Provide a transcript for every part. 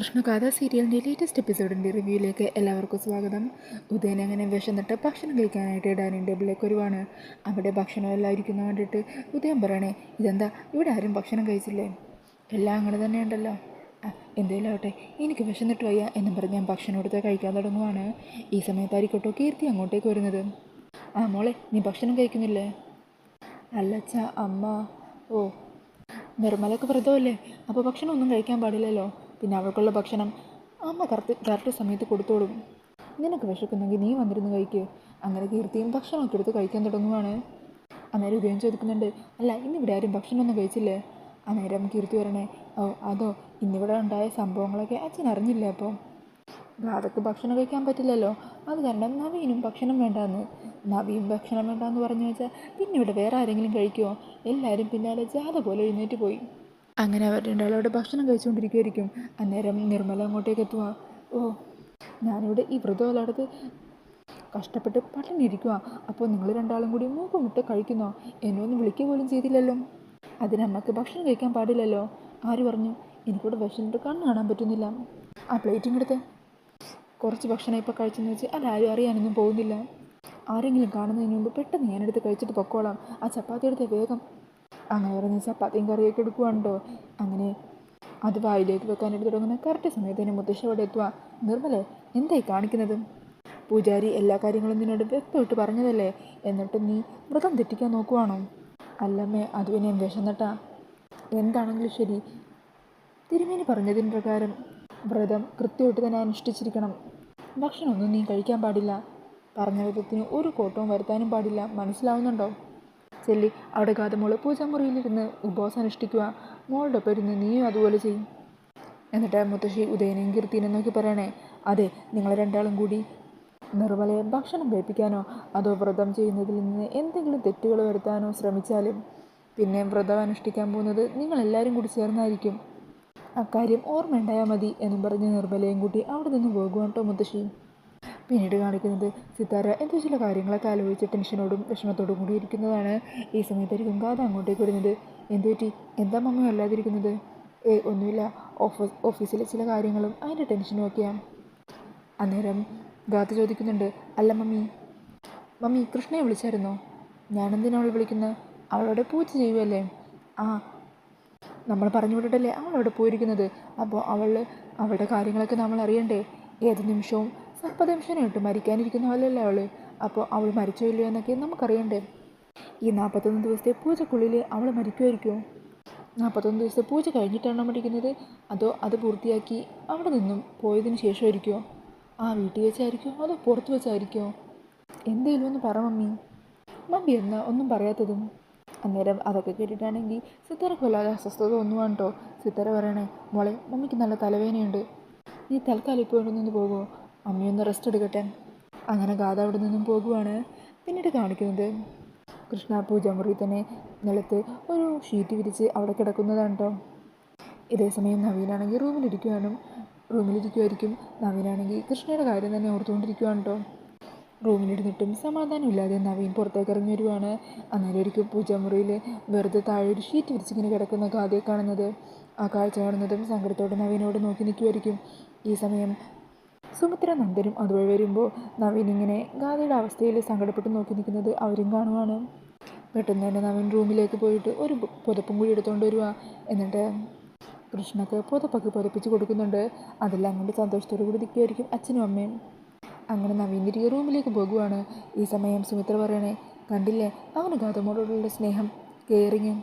കൃഷ്ണഗാഥ സീരിയലിൻ്റെ ലേറ്റസ്റ്റ് എപ്പിസോഡിൻ്റെ റിവ്യൂയിലേക്ക് എല്ലാവർക്കും സ്വാഗതം. ഉദയൻ അങ്ങനെ വിശന്നിട്ട് ഭക്ഷണം കഴിക്കാനായിട്ട് ഡൈനിങ് ടേബിളിലേക്ക് വരുവാണ്. അവിടെ ഭക്ഷണം എല്ലാം ഇരിക്കുന്ന കണ്ടിട്ട് ഉദയൻ പറയണേ, ഇതെന്താ ഇവിടെ ആരും ഭക്ഷണം കഴിച്ചില്ലേ? എല്ലാം അങ്ങനെ തന്നെ ഉണ്ടല്ലോ. എന്തെങ്കിലും ആവട്ടെ, എനിക്ക് വിശന്നിട്ട് വയ്യ എന്നും പറഞ്ഞ് ഞാൻ ഭക്ഷണം എടുത്ത് കഴിക്കാൻ തുടങ്ങുവാണ്. ഈ സമയത്തായിരിക്കട്ടോ കീർത്തി അങ്ങോട്ടേക്ക് വരുന്നത്. മോളെ, നീ ഭക്ഷണം കഴിക്കുന്നില്ലേ? അല്ലച്ച, അമ്മ. ഓ, നിർമ്മലൊക്കെ വ്രതമല്ലേ, അപ്പോൾ ഭക്ഷണം ഒന്നും കഴിക്കാൻ പാടില്ലല്ലോ. പിന്നെ അവൾക്കുള്ള ഭക്ഷണം അമ്മ കറക്റ്റ് സമയത്ത് കൊടുത്തോളും. നിനക്ക് വിശക്കുന്നെങ്കിൽ നീ വന്നിരുന്ന് കഴിക്കുക. അങ്ങനെ കീർത്തിയും ഭക്ഷണമൊക്കെ എടുത്ത് കഴിക്കാൻ തുടങ്ങുവാണ്. അന്നേരം ഉദയം ചോദിക്കുന്നുണ്ട്, അല്ല ഇന്നിവിടെ ആരും ഭക്ഷണമൊന്നും കഴിച്ചില്ലേ? അന്നേരം കീർത്തി പറയണേ, ഓ അതോ, ഇന്നിവിടെ ഉണ്ടായ സംഭവങ്ങളൊക്കെ അച്ഛൻ അറിഞ്ഞില്ല. അപ്പോൾ രാധക്ക് ഭക്ഷണം കഴിക്കാൻ പറ്റില്ലല്ലോ, അത് കാരണം നവീനും ഭക്ഷണം വേണ്ടാന്ന്. നവീൻ ഭക്ഷണം വേണ്ടാന്ന് പറഞ്ഞു വെച്ചാൽ പിന്നെ ഇവിടെ വേറെ ആരെങ്കിലും കഴിക്കുമോ? എല്ലാവരും പിന്നാലെ ജാഥ പോലെ എഴുന്നേറ്റ് പോയി. അങ്ങനെ അവർ രണ്ടാളോട് ഭക്ഷണം കഴിച്ചുകൊണ്ടിരിക്കുമായിരിക്കും. അന്നേരം നിർമ്മല അങ്ങോട്ടേക്ക് എത്തുക. ഓ, ഞാനിവിടെ ഈ വ്രതമല്ലാടത്ത് കഷ്ടപ്പെട്ട് പട്ടിണി ഇരിക്കുക, അപ്പോൾ നിങ്ങൾ രണ്ടാളും കൂടി മൂക്ക് മുട്ട കഴിക്കുന്നോ? എന്നെ ഒന്ന് വിളിക്കുക പോലും ചെയ്തില്ലല്ലോ. അതിനമ്മക്ക് ഭക്ഷണം കഴിക്കാൻ പാടില്ലല്ലോ. ആര് പറഞ്ഞു? എനിക്കിവിടെ വിശന്നിട്ട് കണ്ണ് കാണാൻ പറ്റുന്നില്ല. ആ പ്ലേറ്റിങ് എടുത്ത് കുറച്ച് ഭക്ഷണം ഇപ്പോൾ കഴിച്ചെന്ന് വെച്ച് അതാരും അറിയാനൊന്നും പോകുന്നില്ല. ആരെങ്കിലും കാണുന്നതിന് മുമ്പ് പെട്ടെന്ന് ഞാനെടുത്ത് കഴിച്ചിട്ട് പൊക്കോളാം. ആ ചപ്പാത്തി എടുത്ത് വേഗം. അങ്ങനെ പറഞ്ഞ് ചപ്പാത്തിയും കറിയൊക്കെ എടുക്കുവാണ്ടോ. അങ്ങനെ അത് വായിലേക്ക് വെക്കാനായിട്ട് തുടങ്ങുന്ന കറക്റ്റ് സമയത്തിന് മുത്തശ്ശി അവിടെ എത്തുക. നിർമ്മലേ, എന്തായി കാണിക്കുന്നത്? പൂജാരി എല്ലാ കാര്യങ്ങളും നിന്നോട് വ്യക്തമായിട്ട് പറഞ്ഞതല്ലേ, എന്നിട്ട് നീ വ്രതം തെറ്റിക്കാൻ നോക്കുവാണോ? അല്ലമ്മേ, അത് പിന്നെ വിശന്നിട്ടാ. എന്താണെങ്കിലും ശരി, തിരുമേനി പറഞ്ഞതിന് പ്രകാരം വ്രതം കൃത്യമായിട്ട് തന്നെ അനുഷ്ഠിച്ചിരിക്കണം. ഭക്ഷണമൊന്നും നീ കഴിക്കാൻ പാടില്ല. പറഞ്ഞ വിധത്തിന് ഒരു കോട്ടവും വരുത്താനും പാടില്ല. മനസ്സിലാവുന്നുണ്ടോ? ചെല്ലി അവിടെ ഗാതമോള് പൂജാമുറിയിലിരുന്ന് ഉപവാസം അനുഷ്ഠിക്കുക. മോളുടെ ഒപ്പം ഇരുന്ന് നീയും അതുപോലെ ചെയ്യും. എന്നിട്ട് മുത്തശ്ശി ഉദയനെയും കീർത്തിനെയും നോക്കി പറയണേ, അതെ, നിങ്ങൾ രണ്ടാളും കൂടി നിർമ്മലയെ ഭക്ഷണം കഴിപ്പിക്കാനോ അതോ വ്രതം ചെയ്യുന്നതിൽ നിന്ന് എന്തെങ്കിലും തെറ്റുകൾ വരുത്താനോ ശ്രമിച്ചാലും പിന്നെ വ്രതം അനുഷ്ഠിക്കാൻ പോകുന്നത് നിങ്ങളെല്ലാവരും കൂടി ചേർന്നായിരിക്കും. അക്കാര്യം ഓർമ്മയുണ്ടായാൽ മതി എന്നും പറഞ്ഞ് നിർമ്മലയും കൂട്ടി അവിടെ നിന്ന് പോകുവാണ് കേട്ടോ മുത്തശ്ശി. പിന്നീട് കാണിക്കുന്നത് സിത്താര എന്തോ ചില കാര്യങ്ങളൊക്കെ ആലോചിച്ച് ടെൻഷനോടും വിഷമത്തോടും കൂടി ഇരിക്കുന്നതാണ്. ഈ സമയത്തായിരിക്കും ഗാഥ അങ്ങോട്ടേക്ക് വരുന്നത്. എന്തു പറ്റി? എന്താ മമ്മി വല്ലാതിരിക്കുന്നത്? ഒന്നുമില്ല, ഓഫീസിലെ ചില കാര്യങ്ങളും അതിൻ്റെ ടെൻഷനും ഒക്കെയാണ്. അന്നേരം ഗാഥ ചോദിക്കുന്നുണ്ട്, അല്ല മമ്മി കൃഷ്ണയെ വിളിച്ചായിരുന്നോ? ഞാനെന്തിനാ അവൾ വിളിക്കുന്നത്? അവളവിടെ പൂജ ചെയ്യുമല്ലേ? ആ, നമ്മൾ പറഞ്ഞു വിട്ടിട്ടല്ലേ അവളവിടെ പോയിരിക്കുന്നത്. അപ്പോൾ അവളുടെ കാര്യങ്ങളൊക്കെ നമ്മൾ അറിയണ്ടേ? ഏത് നിമിഷവും സർപ്പദംശനമായിട്ട് മരിക്കാനിരിക്കുന്നവളല്ലേ അവൾ. അപ്പോൾ അവൾ മരിച്ചോ ഇല്ലയോ എന്നൊക്കെ നമുക്കറിയണ്ടേ? ഈ 41 ദിവസത്തെ പൂജക്കുള്ളിൽ അവൾ മരിക്കുമായിരിക്കുമോ? 41 ദിവസത്തെ പൂജ കഴിഞ്ഞിട്ടാണോ മരിക്കുന്നത്, അതോ അത് പൂർത്തിയാക്കി അവിടെ നിന്നും പോയതിന് ശേഷമായിരിക്കുമോ? ആ വീട്ടിൽ വെച്ചായിരിക്കുമോ അതോ പുറത്ത് വെച്ചായിരിക്കുമോ? എന്തെങ്കിലും ഒന്ന് പറ മമ്മി എന്നാ ഒന്നും പറയാത്തതും. അന്നേരം അതൊക്കെ കേട്ടിട്ടാണെങ്കിൽ സിത്താരക്ക് വല്ലാതെ അസ്വസ്ഥത ഒന്നുമാണ് കേട്ടോ. സിത്താര പറയണേ, മോളെ, മമ്മിക്ക് നല്ല തലവേദനയുണ്ട്, നീ തൽക്കാലം ഇപ്പോൾ ഇവിടെ നിന്ന് പോകുമോ? അമ്മയൊന്ന് റെസ്റ്റ് എടുക്കട്ടെ. അങ്ങനെ ഗാഥ അവിടെ നിന്നും പോകുവാണ്. പിന്നീട് കാണിക്കുന്നത് കൃഷ്ണ പൂജാമുറി തന്നെ നിലത്ത് ഒരു ഷീറ്റ് വിരിച്ച് അവിടെ കിടക്കുന്നതാണ് കേട്ടോ. ഇതേസമയം നവീനാണെങ്കിൽ റൂമിലിരിക്കുമായിരിക്കും. നവീനാണെങ്കിൽ കൃഷ്ണയുടെ കാര്യം തന്നെ ഓർത്തുകൊണ്ടിരിക്കുവാണ് കേട്ടോ. റൂമിലിരുന്നിട്ടും സമാധാനമില്ലാതെ നവീൻ പുറത്തേക്ക് ഇറങ്ങി വരുവാണ്. അന്നേരം ഒരിക്കൽ പൂജാമുറിയിൽ വെറുതെ താഴെ ഒരു ഷീറ്റ് വിരിച്ചിങ്ങനെ കിടക്കുന്ന ഗാഥയെ കാണുന്നത്. ആ കാഴ്ച കാണുന്നതും സങ്കടത്തോടെ നവീനോട് നോക്കി നിൽക്കുമായിരിക്കും. ഈ സമയം സുമിത്ര നന്ദനും അതുവഴി വരുമ്പോൾ നവീൻ ഇങ്ങനെ ഗാഥയുടെ അവസ്ഥയിൽ സങ്കടപ്പെട്ട് നോക്കി നിൽക്കുന്നത് അവരും കാണുവാണ്. പെട്ടെന്ന് തന്നെ നവീൻ റൂമിലേക്ക് പോയിട്ട് ഒരു പുതപ്പും കൂടി എടുത്തുകൊണ്ട് വരുക. എന്നിട്ട് കൃഷ്ണക്ക് പുതപ്പിച്ച് കൊടുക്കുന്നുണ്ട്. അതെല്ലാം കൊണ്ട് സന്തോഷത്തോടു കൂടി നിൽക്കുമായിരിക്കും അച്ഛനും അമ്മയും. അങ്ങനെ നവീൻ തിരികെ റൂമിലേക്ക് പോകുവാണ്. ഈ സമയം സുമിത്ര പറയണേ, കണ്ടില്ലേ അവന് ഗൗതമോടുള്ള സ്നേഹം, കെയറിങ്.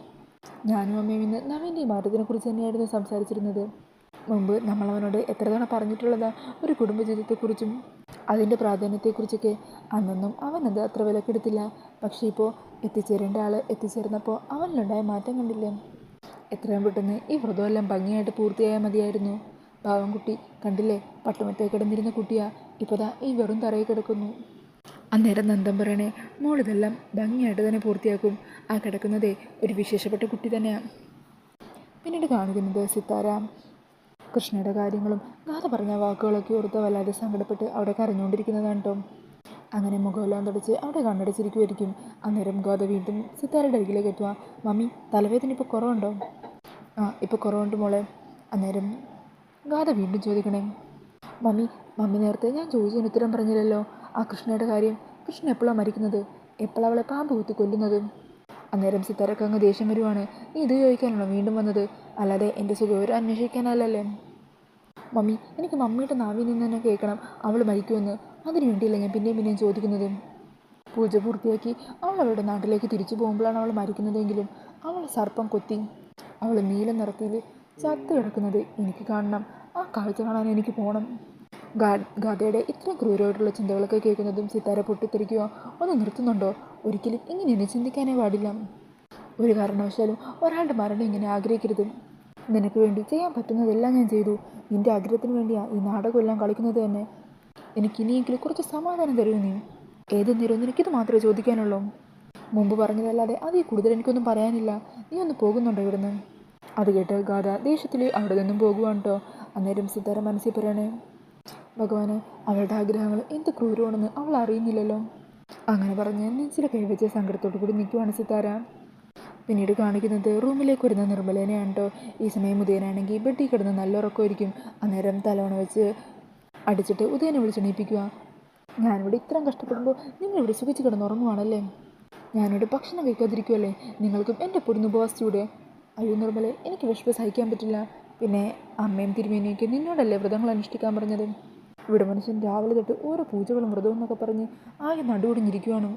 ഞാനും അമ്മയും ഇന്ന് നവീൻ്റെ ഈ മാറ്റത്തിനെക്കുറിച്ച് തന്നെയായിരുന്നു സംസാരിച്ചിരുന്നത്. മുമ്പ് നമ്മളവനോട് എത്ര തവണ പറഞ്ഞിട്ടുള്ളതാ ഒരു കുടുംബജീവിതത്തെക്കുറിച്ചും അതിൻ്റെ പ്രാധാന്യത്തെക്കുറിച്ചൊക്കെ. അന്നൊന്നും അവനത് അത്ര വിലക്കെടുത്തില്ല. പക്ഷേ ഇപ്പോൾ എത്തിച്ചേരേണ്ട ആൾ എത്തിച്ചേർന്നപ്പോൾ അവനിലുണ്ടായ മാറ്റം കണ്ടില്ലേ? എത്രയും പെട്ടെന്ന് ഈ വ്രതമെല്ലാം ഭംഗിയായിട്ട് പൂർത്തിയായാൽ മതിയായിരുന്നു. പാവം കുട്ടി, കണ്ടില്ലേ, പട്ടുമത്തേ കിടന്നിരുന്ന കുട്ടിയാ ഇപ്പോൾ ദാ ഈ വെറും തറയിൽ കിടക്കുന്നു. അന്നേരം നന്ദൻ പറയണേ, മോളിതെല്ലാം ഭംഗിയായിട്ട് തന്നെ പൂർത്തിയാക്കും. ആ കിടക്കുന്നതേ ഒരു വിശേഷപ്പെട്ട കുട്ടി തന്നെയാണ്. പിന്നീട് കാണിക്കുന്നത് സിത്താര കൃഷ്ണയുടെ കാര്യങ്ങളും ഗാഥ പറഞ്ഞ വാക്കുകളൊക്കെ ഓർത്ത് വല്ലാതെ സങ്കടപ്പെട്ട് അവിടെ കരഞ്ഞുകൊണ്ടിരിക്കുന്നതാണ് കേട്ടോ. അങ്ങനെ മുഖമെല്ലാം തുടച്ച് അവിടെ കണ്ണടച്ചിരിക്കുമായിരിക്കും. അന്നേരം ഗാഥ വീണ്ടും സിത്താരയുടെ അരികിലേക്ക് എത്തുക. മമ്മി, തലവേദന ഇപ്പോൾ കുറവുണ്ടോ? ആ, ഇപ്പോൾ കുറവുണ്ട് മോളെ. അന്നേരം ഗാഥ വീണ്ടും ചോദിക്കണേ. മമ്മി മമ്മി നേരത്തെ ഞാൻ ചോദിച്ചതിന് ഉത്തരം പറഞ്ഞില്ലല്ലോ. ആ കൃഷ്ണയുടെ കാര്യം. കൃഷ്ണ എപ്പോഴാണ് മരിക്കുന്നത്? എപ്പോഴാണ് അവളെ പാമ്പ് കുത്തി കൊല്ലുന്നത്? അന്നേരം സിത്താരക്ക് അങ്ങ് ദേഷ്യം വരുവാണ്. നീ ഇത് ചോദിക്കാനാണോ വീണ്ടും വന്നത്? അല്ലാതെ എൻ്റെ സുഖവിവരം അന്വേഷിക്കാനല്ലല്ലേ? മമ്മി എനിക്ക് മമ്മിയുടെ നാവിൽ നിന്ന് തന്നെ കേൾക്കണം അവൾ മരിക്കുമെന്ന്. അതിനു വേണ്ടിയില്ല ഞാൻ പിന്നെയും ചോദിക്കുന്നത്. പൂജ പൂർത്തിയാക്കി അവൾ അവളുടെ നാട്ടിലേക്ക് തിരിച്ചു പോകുമ്പോഴാണ് അവൾ മരിക്കുന്നതെങ്കിലും അവൾ സർപ്പം കൊത്തി അവൾ നീല നിറത്തിൽ ചത്ത് കിടക്കുന്നത് എനിക്ക് കാണണം. ആ കാഴ്ച കാണാൻ എനിക്ക് പോകണം. ഗാഥയുടെ ഇത്രയും ക്രൂരമായിട്ടുള്ള ചിന്തകളൊക്കെ കേൾക്കുന്നതും സിത്താര പൊട്ടിത്തെറിക്കുക. ഒന്ന് നിർത്തുന്നുണ്ടോ? ഒരിക്കലും ഇങ്ങനെ ചിന്തിക്കാനേ പാടില്ല. ഒരു കാരണവശാലും ഒരാളുടെ മരണം ഇങ്ങനെ ആഗ്രഹിക്കരുത്. നിനക്ക് വേണ്ടി ചെയ്യാൻ പറ്റുന്നതെല്ലാം ഞാൻ ചെയ്തു. നിൻ്റെ ആഗ്രഹത്തിന് വേണ്ടിയാണ് ഈ നാടകമെല്ലാം കളിക്കുന്നത് തന്നെ. എനിക്കിനിയെങ്കിലും കുറച്ച് സമാധാനം തരൂ നീ. ഏത് നേരവും നിനക്കിത് മാത്രമേ ചോദിക്കാനുള്ളൂ. മുമ്പ് പറഞ്ഞതല്ലാതെ അതിൽ കൂടുതൽ എനിക്കൊന്നും പറയാനില്ല. നീ ഒന്ന് പോകുന്നുണ്ടോ ഇവിടുന്ന്? അത് കേട്ട് ഗാഥ ദേഷ്യത്തിൽ അവിടെ നിന്നും പോകുവാണ് കേട്ടോ. അന്നേരം സിത്താര മനസ്സിൽ പറയണേ, ഭഗവാനെ അവളുടെ ആഗ്രഹങ്ങൾ എന്ത് ക്രൂരമാണെന്ന് അവൾ അറിയുന്നില്ലല്ലോ. അങ്ങനെ പറഞ്ഞ് നെഞ്ചിലെ കൈവച്ച സങ്കടത്തോടു കൂടി നിൽക്കുവാണ് സിത്താര. പിന്നീട് കാണിക്കുന്നത് റൂമിലേക്ക് വരുന്ന നിർമ്മലേനെയാണ് കേട്ടോ. ഈ സമയം ഉദയനാണെങ്കിൽ ബെഡിൽ കിടന്ന് നല്ല ഉറക്കമായിരിക്കും. അന്നേരം തലവണ വെച്ച് അടിച്ചിട്ട് ഉദയനെ വിളിച്ചെണീപ്പിക്കുക. ഞാനിവിടെ ഇത്രയും കഷ്ടപ്പെടുമ്പോൾ നിങ്ങളിവിടെ സുഖിച്ച് കിടന്നുറങ്ങുവാണല്ലേ? ഞാനിവിടെ ഭക്ഷണം കഴിക്കാതിരിക്കുമല്ലേ? നിങ്ങൾക്കും എൻ്റെ പൊടുന്ന് ഉപവാസിച്ചൂടെ? അയ്യോ നിർമ്മലെ, എനിക്ക് വിശപ്പ് സഹിക്കാൻ പറ്റില്ല. പിന്നെ അമ്മയും തിരുമേനിയൊക്കെ നിന്നോടല്ലേ വ്രതങ്ങൾ അനുഷ്ഠിക്കാൻ പറഞ്ഞത്? ഇവിടെ മനുഷ്യൻ രാവിലെ തൊട്ട് ഓരോ പൂജകളും വ്രതവും എന്നൊക്കെ പറഞ്ഞ് ആകെ നടുവൊടിഞ്ഞിരിക്കുവാണ്.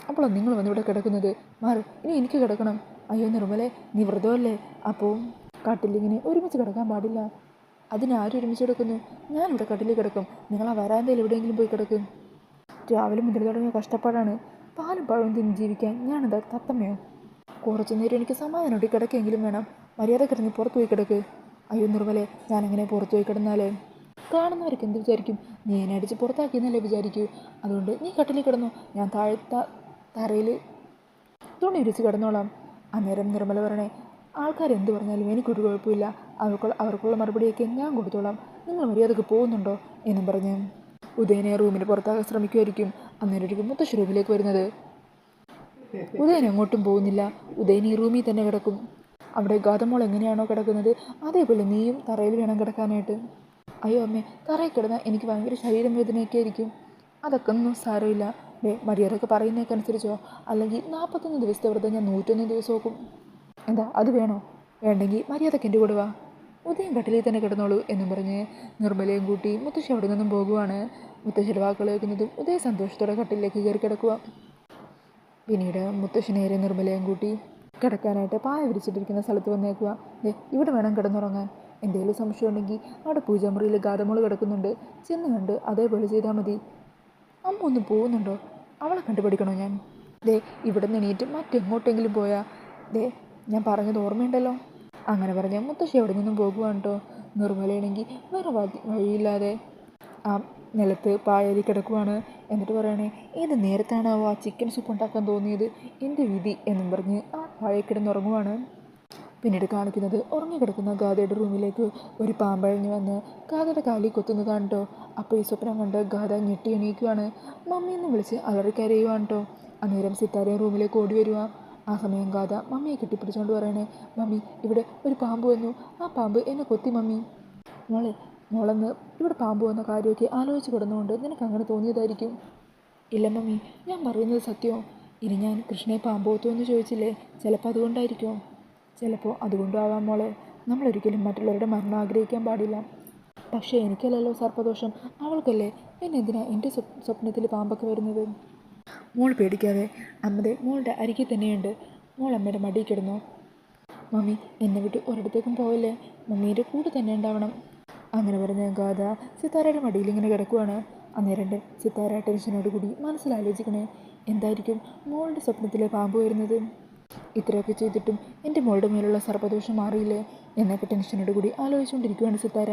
അപ്പോഴാണ് നിങ്ങൾ വന്നിവിടെ കിടക്കുന്നത്. മാറ്, ഇനി എനിക്ക് കിടക്കണം. അയ്യോ നിർമ്മലെ, നീ വ്രതമല്ലേ? അപ്പോൾ കട്ടിലിങ്ങനെ ഒരുമിച്ച് കിടക്കാൻ പാടില്ല. അതിനാരും ഒരുമിച്ച് കിടക്കുന്നു? ഞാനിവിടെ കട്ടിലിൽ കിടക്കും. നിങ്ങൾ ആ വരാന്തയിൽ എവിടെയെങ്കിലും പോയി കിടക്കും. രാവിലെ മുതൽ തുടങ്ങിയ കഷ്ടപ്പാടാണ്. പാലും പഴവും തിന്ന് ജീവിക്കാൻ ഞാനെന്താ തത്തമ്മയോ? കുറച്ചു നേരം എനിക്ക് സമാധാനമായിട്ട് കിടക്കെങ്കിലും വേണം. മര്യാദ കിടന്ന് പുറത്തു പോയി കിടക്ക്. അയ്യോ നിർമ്മലെ, ഞാനങ്ങനെ പുറത്തു പോയി കിടന്നാലേ കാണുന്നവർക്ക് എന്ത് വിചാരിക്കും? നീ എന്നെ അടിച്ച് പുറത്താക്കിയെന്നല്ലേ വിചാരിക്കൂ. അതുകൊണ്ട് നീ കട്ടിലിൽ കിടന്നു, ഞാൻ തറയിൽ തുണി വിരിച്ച് കിടന്നോളാം. അന്നേരം നിർമ്മല പറയണേ, ആൾക്കാരെന്ത് പറഞ്ഞാലും എനിക്കൊരു കുഴപ്പമില്ല. അവർക്കുള്ള മറുപടിയൊക്കെ ഞാൻ കൊടുത്തോളാം. നിങ്ങൾ മര്യാദക്ക് പോകുന്നുണ്ടോ എന്നും പറഞ്ഞ് ഉദയനെ റൂമിന് പുറത്താക്കാൻ ശ്രമിക്കുമായിരിക്കും. അന്നേരം മുത്തശ്ശി റൂമിലേക്ക് വരുന്നത്. ഉദയൻ എങ്ങോട്ടും പോകുന്നില്ല. ഉദയൻ ഈ റൂമിൽ തന്നെ കിടക്കും. അവിടെ ഗാതമോൾ എങ്ങനെയാണോ കിടക്കുന്നത് അതേപോലെ നീയും തറയിൽ വേണം കിടക്കാനായിട്ട്. അയ്യോ അമ്മേ, തറയിൽ കിടന്നാൽ എനിക്ക് ഭയങ്കര ശരീരം വേദനയൊക്കെ ആയിരിക്കും. അതൊക്കെ ഒന്നും സാരമില്ല. മര്യാദക്ക് പറയുന്നതൊക്കെ അനുസരിച്ചോ, അല്ലെങ്കിൽ 41 ദിവസത്തെ വ്രതം ഞാൻ 101 ദിവസം നോക്കും. എന്താ അത് വേണോ? വേണ്ടെങ്കിൽ മര്യാദക്ക് എൻ്റെ കൂടെ വാ. ഉദയം കട്ടിലിൽ തന്നെ കിടന്നോളൂ എന്നും പറഞ്ഞ് നിർമ്മലയും കൂട്ടി മുത്തശ്ശി അവിടെ നിന്നും പോകുവാണ്. മുത്തശ്ശിയുടെ വാക്കുകൾ കേൾക്കുന്നതും ഉദയ സന്തോഷത്തോടെ കട്ടിലേക്ക് കയറി കിടക്കുക. പിന്നീട് മുത്തശ്ശി നേരെ നിർമ്മലയും കൂട്ടി കിടക്കാനായിട്ട് പായ വിരിച്ചിട്ടിരിക്കുന്ന സ്ഥലത്ത് വന്നേക്കുക. ഇവിടെ വേണം കിടന്നുറങ്ങാൻ. എന്തെങ്കിലും സംശയം ഉണ്ടെങ്കിൽ അവിടെ പൂജാമുറിയിൽ ഗാതമോള് കിടക്കുന്നുണ്ട്, ചെന്ന് കണ്ട് അതേപോലെ ചെയ്താൽ മതി. അമ്മ ഒന്നും പോകുന്നുണ്ടോ? അവളെ കണ്ടുപിടിക്കണോ ഞാൻ? ഇവിടെ നിന്ന് എണീറ്റ് മറ്റെങ്ങോട്ടെങ്കിലും പോയാൽ ഞാൻ പറഞ്ഞത് ഓർമ്മയുണ്ടല്ലോ. അങ്ങനെ പറഞ്ഞാൽ മുത്തശ്ശി അവിടെ നിന്നും പോകുവാണ് കേട്ടോ. നിർമ്മലയാണെങ്കിൽ വേറെ വഴിയില്ലാതെ ആ നിലത്ത് പായരി കിടക്കുവാണ്. എന്നിട്ട് പറയണേ, ഏത് നേരത്താണാവോ ആ ചിക്കൻ സൂപ്പ് ഉണ്ടാക്കാൻ തോന്നിയത്? എൻ്റെ വിധി എന്നും പറഞ്ഞ് ആ പായ കിടന്നുറങ്ങുവാണ്. പിന്നീട് കാണിക്കുന്നത് ഉറങ്ങിക്കിടക്കുന്ന ഗാഥയുടെ റൂമിലേക്ക് ഒരു പാമ്പഴഞ്ഞ് വന്ന് ഗാഥയുടെ കാലിൽ കൊത്തുന്നതാണ് കേട്ടോ. അപ്പോൾ ഈ സ്വപ്നം കണ്ട് ഗാഥ ഞെട്ടി എണീക്കുവാണ്. മമ്മിയെന്ന് വിളിച്ച് അലറിക്കരയുവാണ് കേട്ടോ. അന്നേരം സിത്താരയും റൂമിലേക്ക് ഓടി വരുക. ആ സമയം ഗാഥ മമ്മിയെ കെട്ടിപ്പിടിച്ചുകൊണ്ട് പറയണേ, മമ്മി ഇവിടെ ഒരു പാമ്പ് വന്നു. ആ പാമ്പ് എന്നെ കൊത്തി മമ്മി. മോളെന്ന് ഇവിടെ പാമ്പ് വന്ന കാര്യമൊക്കെ ആലോചിച്ച് കിടന്നുകൊണ്ട് നിനക്ക് അങ്ങനെ തോന്നിയതായിരിക്കും. ഇല്ല മമ്മി, ഞാൻ പറയുന്നത് സത്യമോ? ഇനി ഞാൻ കൃഷ്ണയെ പാമ്പ് കൊത്തുമോ എന്ന് ചോദിച്ചില്ലേ, ചിലപ്പോൾ അതുകൊണ്ടായിരിക്കുമോ? ചിലപ്പോൾ അതുകൊണ്ടാവാം മോളെ. നമ്മളൊരിക്കലും മറ്റുള്ളവരുടെ മരണം ആഗ്രഹിക്കാൻ പാടില്ല. പക്ഷേ എനിക്കല്ലല്ലോ സർപ്പദോഷം, അവൾക്കല്ലേ. പിന്നെ എന്തിനാ എൻ്റെ സ്വപ്നത്തിൽ പാമ്പൊക്കെ വരുന്നത്? മോൾ പേടിക്കാതെ, അമ്മയുടെ മോളുടെ അരികിൽ തന്നെയുണ്ട്. മോൾ അമ്മയുടെ മടിയിൽ കിടന്നോ. മമ്മി എന്നെ വിട്ട് ഒരിടത്തേക്കും പോവല്ലേ, മമ്മീൻ്റെ കൂടെ തന്നെ ഉണ്ടാവണം. അങ്ങനെ പറഞ്ഞ ഗാഥ സിത്താരയുടെ മടിയിൽ ഇങ്ങനെ കിടക്കുവാണ്. അന്നേരം സിത്താര ടെൻഷനോട് കൂടി മനസ്സിലാലോചിക്കണേ, എന്തായിരിക്കും മോളുടെ സ്വപ്നത്തിലെ പാമ്പ് വരുന്നത്? ഇത്രയൊക്കെ ചെയ്തിട്ടും എൻ്റെ മോളുടെ മേലുള്ള സർപ്പദോഷം മാറിയില്ലേ എന്നൊക്കെ ടെൻഷനോട് കൂടി ആലോചിച്ചുകൊണ്ടിരിക്കുവാണ് സിത്താര.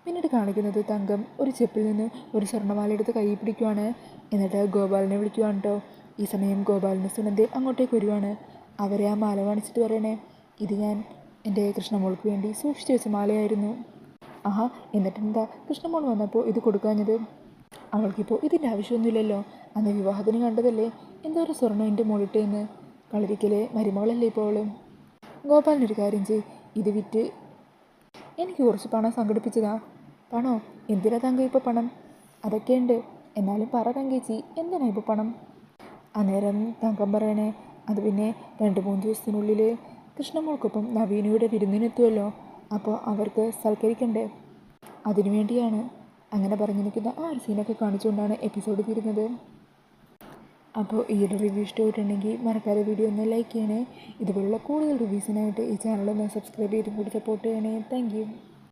പിന്നീട് കാണിക്കുന്നത് തങ്കം ഒരു ചെപ്പിൽ നിന്ന് ഒരു സ്വർണ്ണമാല എടുത്ത് കൈ പിടിക്കുവാണ്. എന്നിട്ട് ഗോപാലിനെ വിളിക്കുവാണ് കേട്ടോ. ഈ സമയം ഗോപാലിന് സുനന്ദ അങ്ങോട്ടേക്ക് വരുവാണ്. അവരെ ആ മാല കാണിച്ചിട്ട് പറയണേ, ഇത് ഞാൻ എൻ്റെ കൃഷ്ണമോൾക്ക് വേണ്ടി സൂക്ഷിച്ചു വെച്ച മാലയായിരുന്നു. ആഹാ, എന്നിട്ടെന്താ കൃഷ്ണമോൾ വന്നപ്പോൾ ഇത് കൊടുക്കാഞ്ഞത്? അവൾക്കിപ്പോൾ ഇതിൻ്റെ ആവശ്യമൊന്നുമില്ലല്ലോ. അന്ന് വിവാഹത്തിന് കണ്ടതല്ലേ എന്തോരം സ്വർണ്ണം എൻ്റെ മോളിട്ടേന്ന്. കളരിക്കലെ മരുമകളല്ലേ ഇപ്പോൾ അവൾ. ഗോപാലിനൊരു കാര്യം ചെയ്, ഇത് വിറ്റ് എനിക്ക് കുറച്ച് പണം സംഘടിപ്പിച്ചതാ. പണോ? എന്തിനാ തങ്ക ഇപ്പോൾ പണം? അതൊക്കെയുണ്ട്, എന്നാലും പറ തങ്കേച്ചി, എന്തിനാ ഇപ്പോൾ പണം? അന്നേരം തങ്കം പറയണേ, അത് പിന്നെ 2-3 ദിവസത്തിനുള്ളിൽ കൃഷ്ണമോൾക്കൊപ്പം നവീനയുടെ വിരുന്നിനെത്തുമല്ലോ, അപ്പോൾ അവർക്ക് സൽക്കരിക്കണ്ടേ, അതിനു വേണ്ടിയാണ്. അങ്ങനെ പറഞ്ഞു നിൽക്കുന്ന ആ ഒരു സീനൊക്കെ കാണിച്ചുകൊണ്ടാണ് എപ്പിസോഡ് തീരുന്നത്. അപ്പോൾ ഈ ഒരു റിവ്യൂ ഇഷ്ടമായിട്ടുണ്ടെങ്കിൽ മറക്കാതെ വീഡിയോ ഒന്ന് ലൈക്ക് ചെയ്യണേ. ഇതുപോലുള്ള കൂടുതൽ റിവ്യൂസിനായിട്ട് ഈ ചാനലൊന്ന് സബ്സ്ക്രൈബ് ചെയ്തും കൂടി സപ്പോർട്ട് ചെയ്യണേ. Thank you.